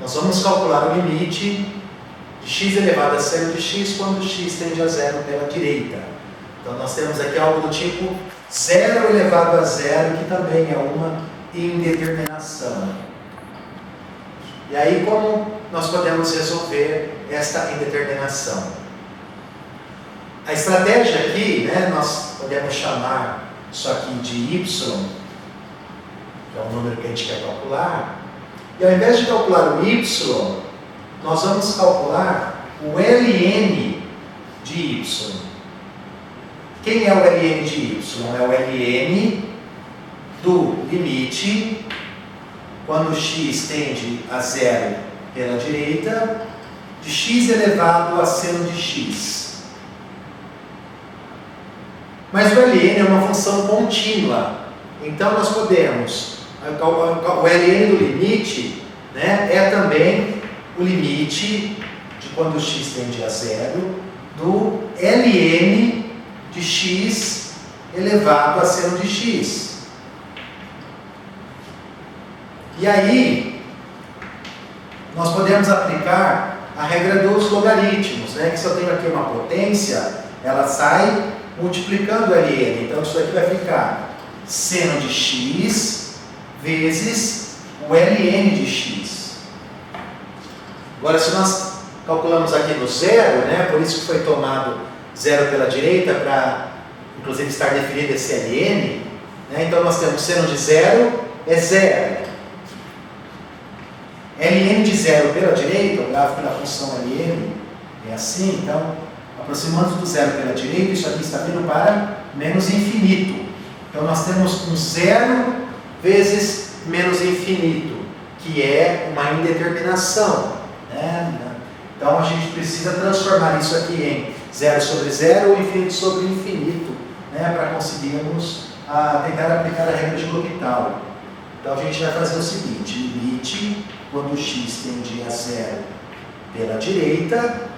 Nós vamos calcular o limite de x elevado a seno de x quando x tende a zero pela direita. Então nós temos aqui algo do tipo 0 elevado a zero, que também é uma indeterminação. E aí, como nós podemos resolver esta indeterminação? A estratégia aqui, nós podemos chamar isso aqui de y, que é o número que a gente quer calcular, e ao invés de calcular o y, nós vamos calcular o ln de y. Quem é o ln de y? É o ln do limite quando x tende a zero pela direita, de x elevado a seno de x. Mas o ln é uma função contínua, então nós podemos, o ln do limite é também o limite de quando x tende a zero do ln de x elevado a seno de x. E aí, nós podemos aplicar a regra dos logaritmos, que se eu tenho aqui uma potência, ela sai multiplicando o ln. Então, isso aqui vai ficar seno de x vezes o ln de x. Agora, se nós calculamos aqui no zero, por isso que foi tomado zero pela direita, para inclusive estar definido esse ln, então nós temos seno de zero é zero. ln de zero pela direita, o gráfico da função ln é assim, então, aproximando do zero pela direita, isso aqui está vindo para menos infinito. Então, nós temos um zero vezes menos infinito, que é uma indeterminação. Então, a gente precisa transformar isso aqui em zero sobre zero ou infinito sobre infinito, para conseguirmos tentar aplicar a regra de L'Hopital. Então, a gente vai fazer o seguinte: limite quando x tende a zero pela direita.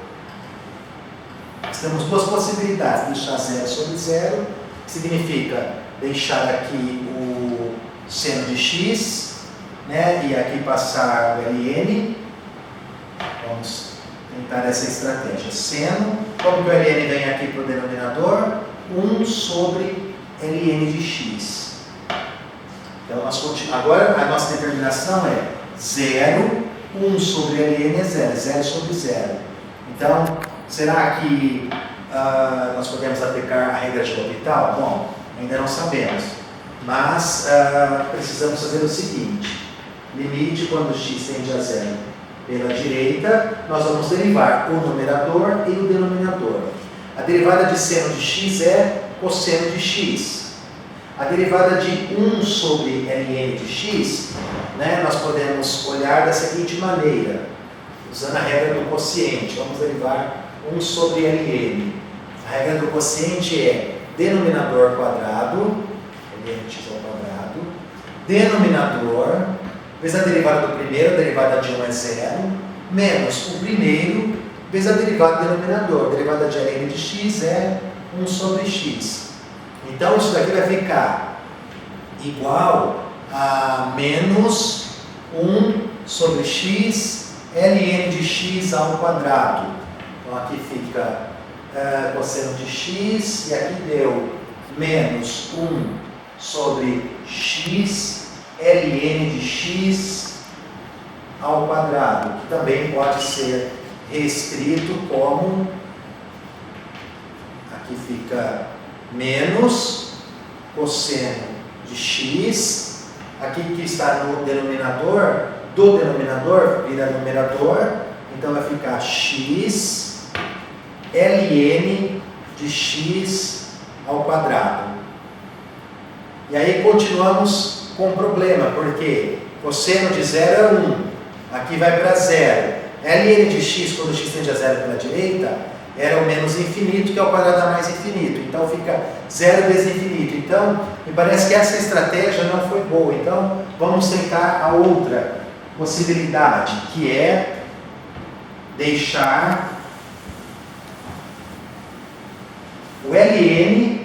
Nós temos duas possibilidades: deixar zero sobre zero, que significa deixar aqui o seno de x, e aqui passar o ln. Vamos tentar essa estratégia. Seno, como que o ln vem aqui para o denominador? 1 sobre ln de x. Então, agora a nossa determinação é 0, 1 sobre ln é 0, 0 sobre 0. Então, será que nós podemos aplicar a regra de L'Hopital? Bom, ainda não sabemos, mas precisamos fazer o seguinte: limite quando x tende a 0 pela direita, nós vamos derivar o numerador e o denominador. A derivada de seno de x é cosseno de x. A derivada de 1 sobre ln de x, nós podemos olhar da seguinte maneira, usando a regra do quociente. Vamos derivar 1 sobre ln. A regra do quociente é denominador quadrado, ln de x ao quadrado, denominador, vezes a derivada do primeiro, a derivada de 1 é 0, menos o primeiro, vezes a derivada do denominador. A derivada de ln de x é 1 sobre x. Então, isso daqui vai ficar igual a menos 1 sobre x ln de x ao quadrado. Então, aqui fica cosseno de x, e aqui deu menos 1 sobre x ln de x ao quadrado, que também pode ser reescrito como, aqui fica menos cosseno de x, aqui que está no denominador, do denominador vira numerador, então vai ficar x ln de x ao quadrado. E aí continuamos com o problema, porque cosseno de 0 é 1, aqui vai para 0. ln de x, quando x tende a 0 pela direita, era o menos infinito, que é o quadrado a mais infinito. Então fica 0 vezes infinito. Então, me parece que essa estratégia não foi boa. Então, vamos tentar a outra possibilidade, que é deixar o ln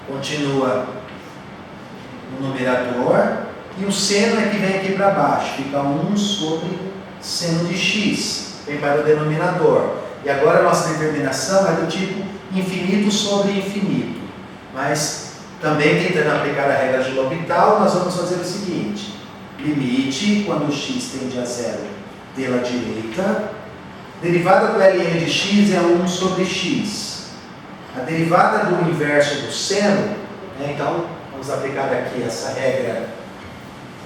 continua no numerador, e o seno é que vem aqui para baixo, fica 1 sobre seno de x, vem para o denominador. E agora a nossa determinação é do tipo infinito sobre infinito. Mas também tentando aplicar a regra de L'Hopital, nós vamos fazer o seguinte: limite, quando x tende a zero pela direita, derivada do ln de x é 1 sobre x. A derivada do inverso do seno, né, então vamos aplicar aqui essa regra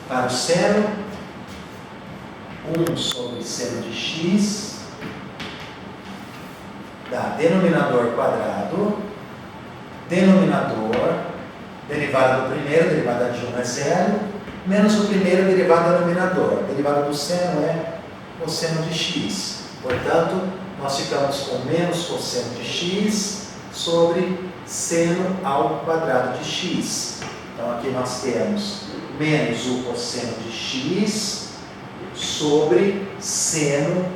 para o seno, 1 sobre seno de x, dá denominador quadrado, denominador, derivada do primeiro, derivada de 1 é zero, menos o primeiro, derivada do denominador. Derivada do seno é cosseno de x. Portanto, nós ficamos com menos cosseno de x sobre seno ao quadrado de x. Então, aqui nós temos menos o cosseno de x sobre seno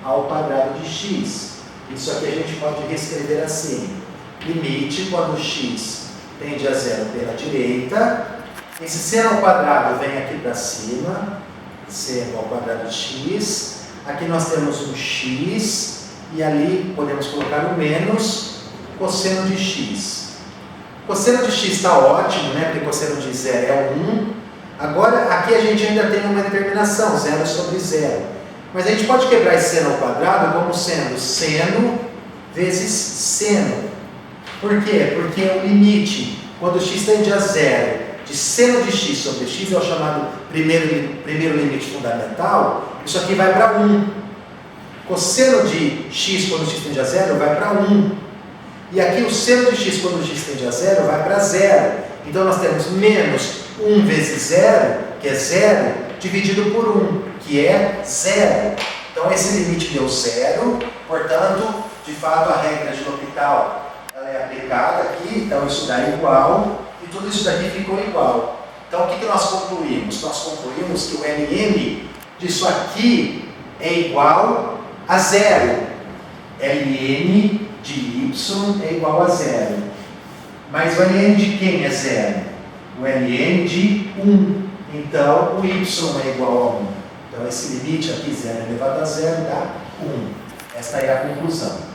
ao quadrado de x. Isso aqui a gente pode reescrever assim: limite, quando x tende a zero pela direita, esse seno ao quadrado vem aqui para cima, seno ao quadrado de x, aqui nós temos um x, e ali podemos colocar o menos cosseno de x. Cosseno de x está ótimo, né? Porque cosseno de zero é 1. Agora, aqui a gente ainda tem uma determinação, 0 sobre 0. Mas a gente pode quebrar esse seno ao quadrado como sendo seno vezes seno. Por quê? Porque o limite, quando x tende a zero, de seno de x sobre x, é o chamado primeiro limite fundamental, isso aqui vai para 1. Cosseno de x, quando x tende a zero, vai para 1. E aqui o seno de x, quando x tende a zero, vai para 0. Então nós temos menos 1 vezes 0, que é 0, dividido por 1, que é 0. Então esse limite deu 0, portanto, de fato, a regra de L'Hopital ela é aplicada aqui, então isso dá igual, e tudo isso daqui ficou igual. Então o que nós concluímos? Nós concluímos que o ln disso aqui é igual a 0. ln de y é igual a 0. Mas o ln de quem é 0? O ln de 1. Então o y é igual a 1. Então esse limite aqui, 0 elevado a 0, dá 1. Esta é a conclusão.